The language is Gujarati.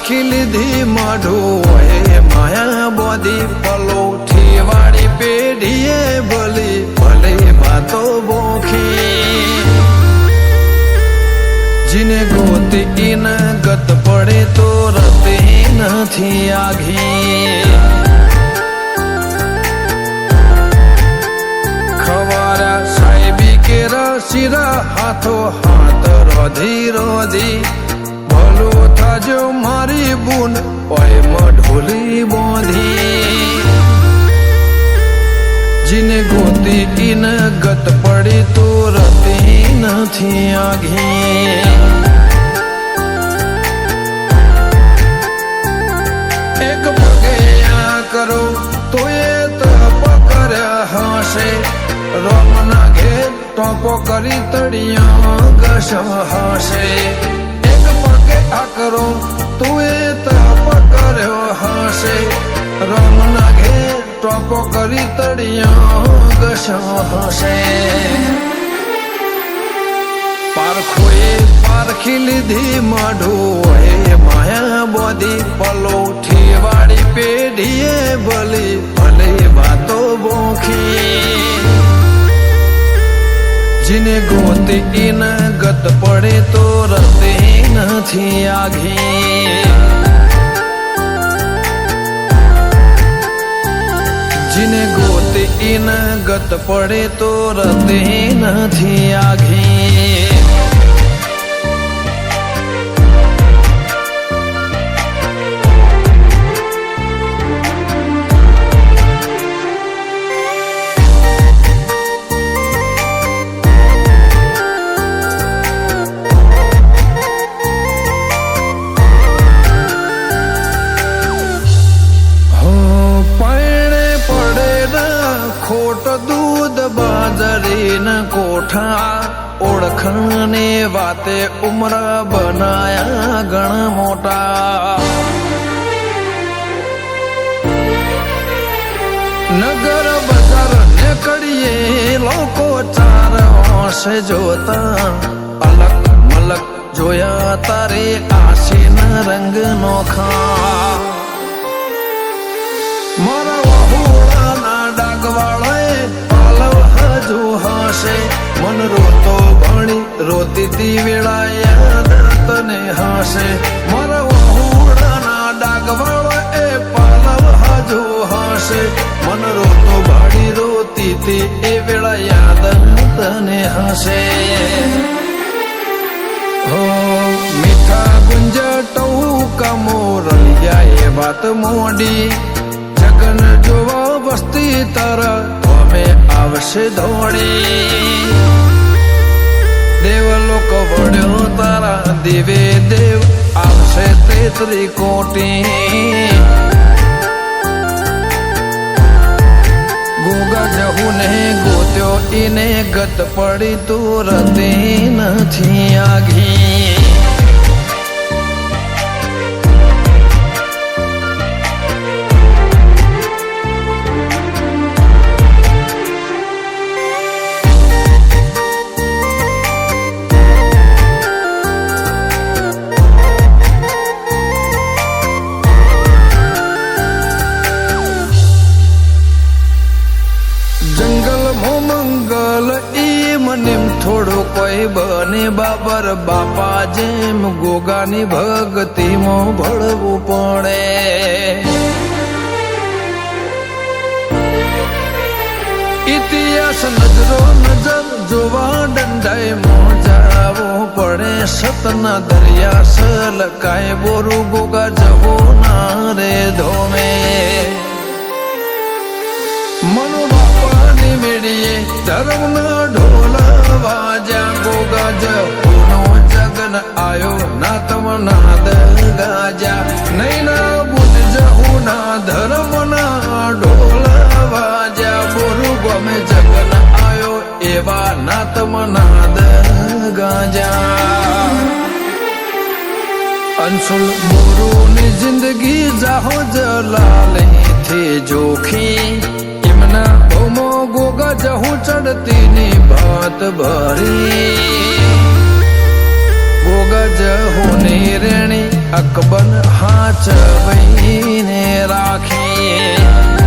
પારખી લીધી માઢું હોય માયા બોધી પલોઠી વાળી પેઢીએ ભલી ભલે વાતો બોખી જીને ગોતી ઈન ગત પડે તો રતે નથી આઘી ખવારા સાહેબી કેરા શિરા હાથો હાથ રોધી રોધી ભલું થાજો મારી બુન ઓય મઢોલી બોધી જીને ગોતી ઈન ગત પડી તો રતી નથી આઘી એક પગે આ કરો તો એ તપ કર્યા હશે રોમના ઘેર ટોપો કરી તળિયા ઘસ હશે એક પગે આ કરો તું એ તપ કર્યો હશે રોમના ઘેર ટોપો કરી તળિયા ઘસ હશે પારખોએ પારખી લીધી માઢું હે માયા બોધી પલોઠી વાળી પેઢીએ ભલી ભલે વાતો બોખી જીને ગોતી ઈન ગત પડે તો રતે નથી આઘી જીને ગોતી ઈન ગત પડે તો રતે નથી આઘી ખોટ દૂધ બાજરીના કોઠા ઓળખને વાતે ઉમર બનાયા ઘણા મોટા નગર બજાર નીકળીએ લોકો ચાર હોશે જોતા અલગ મલક જોયા તારે આશીના રંગ નોખા મારા વહુડાના ડાગવાળાએ પાલવ હજુ હશે મન રોતો ભણી રોતી તી વેળા યાદ તને હશે મારા વહુડાના ડાગવાળાએ પાલવ હજુ હશે મન રોતો ભાડી રોતી તી એ વેળા યાદ તને હશે હો મીઠા ગુંજ ટહુકા મોરલિયા એ વાત મોડી જગન જોવા વસ્તી તારા અમે આવશે ધોળી દેવલોક વડ્યો તારા દેવે દેવ આવશે તેત્રી કોટી ગોગા જહુ ને ગોત્યો ઈને ગત પડી તું રતી નથી આઘી થોડો કોઈ બને બાબર બાપા જેમ ગોગાની ભક્તિમાં ભળવું પડે ઇતિહાસ નજરો નજર જોવા દંડાઈ મોજાવો પડે સતના દરિયા સલકાય બોરું ગોગા જવો ના રે ધોમે મનો બાપાની મેળીએ ધર્મના ઢોલા વાજા ગોગા જવાનો જગન આયો ના તમનાદ ગાજા નૈના બુદ્ધ જહુના ધર્મના ઢોલા વાજા બોરું ગમે જગન આયો એવા ના તમનાદ ગાજા અંશુલ બોરુની જિંદગી જાહો જલાલે થી જોખી એમના ભોમો ગોગા જહુ ચડતીની ભાત ભરી ગોગજ હોની રેણી અકબર હાચ વહીને રાખી